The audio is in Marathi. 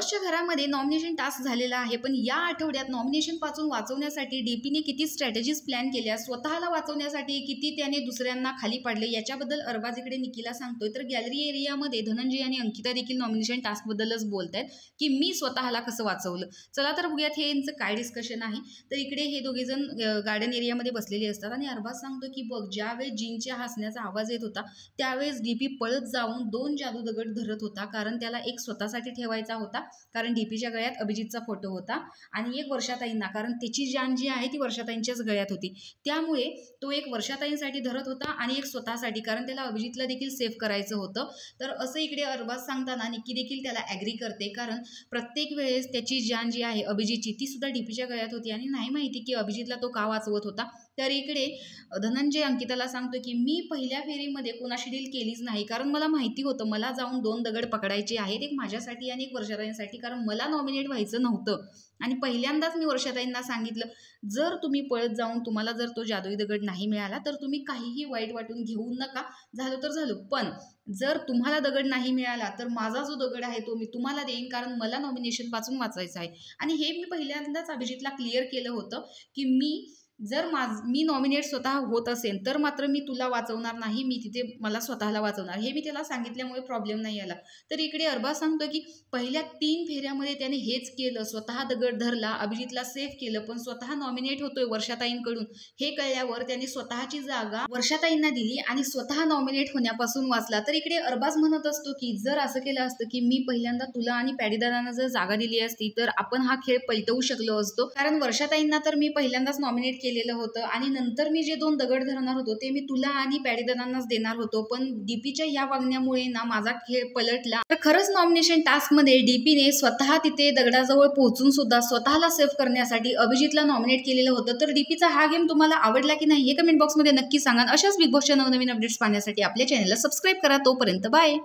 बॉसच्या घरामध्ये नॉमिनेशन टास्क झालेला आहे, पण या आठवड्यात नॉमिनेशन पासून वाचवण्यासाठी डीपीने किती स्ट्रॅटेजीज प्लॅन केल्या, स्वतःला वाचवण्यासाठी किती त्याने दुसऱ्यांना खाली पाडले, याच्याबद्दल अरबाज इकडे निकीला सांगतोय. तर गॅलरी एरियामध्ये धनंजय आणि अंकिता देखील नॉमिनेशन टास्क बद्दलच बोलतायत की मी स्वतःला कसं वाचवलं. चला तर बघूयात हे यांचं काय डिस्कशन आहे. तर इकडे हे दोघे जण गार्डन एरियामध्ये बसलेले असतात आणि अरबाज सांगतो की बघ, ज्यावेळेस जीनच्या हसण्याचा आवाज येत होता त्यावेळेस डीपी पळत जाऊन 2 जादू दगड धरत होता, कारण त्याला एक स्वतःसाठी ठेवायचा होता, कारण डीपीच्या गळ्यात अभिजितचा फोटो होता, आणि एक वर्षाताईंना, कारण त्याची जान जी आहे ती वर्षाताईंच्याच गळ्यात होती. त्यामुळे तो एक वर्षाताईंसाठी धरत होता आणि एक स्वतःसाठी, कारण त्याला अभिजितला देखील सेव्ह करायचं होतं. तर असं इकडे अरबाज सांगताना निकी देखील त्याला ॲग्री करते, कारण प्रत्येक वेळेस त्याची जान जी आहे अभिजितची ती सुद्धा डीपीच्या गळ्यात होती आणि नाही माहिती की अभिजितला तो का वाचवत होता. तर इकडे धनंजय अंकिताला सांगतो की मी पहिल्या फेरीमध्ये कोणाशी डील केलीच नाही, कारण मला माहिती होतं मला जाऊन 2 दगड पकडायचे आहेत, एक माझ्यासाठी आणि एक वर्षाताईंसाठी, कारण मला नॉमिनेट व्हायचं नव्हतं. आणि पहिल्यांदाच मी वर्षाताईंना सांगितलं, जर तुम्ही पळत जाऊन तुम्हाला जर तो जादुई दगड नाही मिळाला तर तुम्ही काहीही वाईट वाटून घेऊ नका, झालं तर झालं, पण जर तुम्हाला दगड नाही मिळाला तर माझा जो दगड आहे तो मी तुम्हाला देईन, कारण मला नॉमिनेशन पासून वाचायचं आहे. आणि हे मी पहिल्यांदाच अभिजितला क्लिअर केलं होतं की जर मी नॉमिनेट स्वतः होत असेल तर मात्र मी तुला वाचवणार नाही, मी तिथे मला स्वतःला वाचवणार, हे मी त्याला सांगितल्यामुळे प्रॉब्लेम नाही आला. तर इकडे अरबाज सांगतो की पहिल्या 3 फेऱ्यामध्ये त्याने हेच केलं, स्वतः दगड धरला, अभिजितला सेव्ह केलं, पण स्वतः नॉमिनेट होतोय वर्षाताईंकडून हे कळल्यावर त्याने स्वतःची जागा वर्षाताईंना दिली आणि स्वतः नॉमिनेट होण्यापासून वाचला. तर इकडे अरबाज म्हणत असतो की जर असं केलं असतं की मी पहिल्यांदा तुला आणि पॅडीदादांना जर जागा दिली असती तर आपण हा खेळ पलटवू शकलो असतो, कारण वर्षाताईंना तर मी पहिल्यांदाच नॉमिनेट केलेलं होतं आणि नंतर मी जे 2 दगड धरणार होतो ते मी तुला आणि पॅडीदादांनाच देणार होतो, पण डीपीच्या ह्या वागण्यामुळे ना माझा खेळ पलटला. तर खरंच नॉमिनेशन टास्क मध्ये डीपीने स्वतः तिथे दगडाजवळ पोहोचून सुद्धा स्वतःला सेव्ह करण्यासाठी अभिजितला नॉमिनेट केलेलं होतं. तर डीपीचा हा गेम तुम्हाला आवडला की नाही हे कमेंट बॉक्समध्ये नक्की सांगा. अशाच बिग बॉसच्या नवनवीन अपडेट्स पाहण्यासाठी आपल्या चॅनलला सबस्क्राईब करा. तोपर्यंत बाय.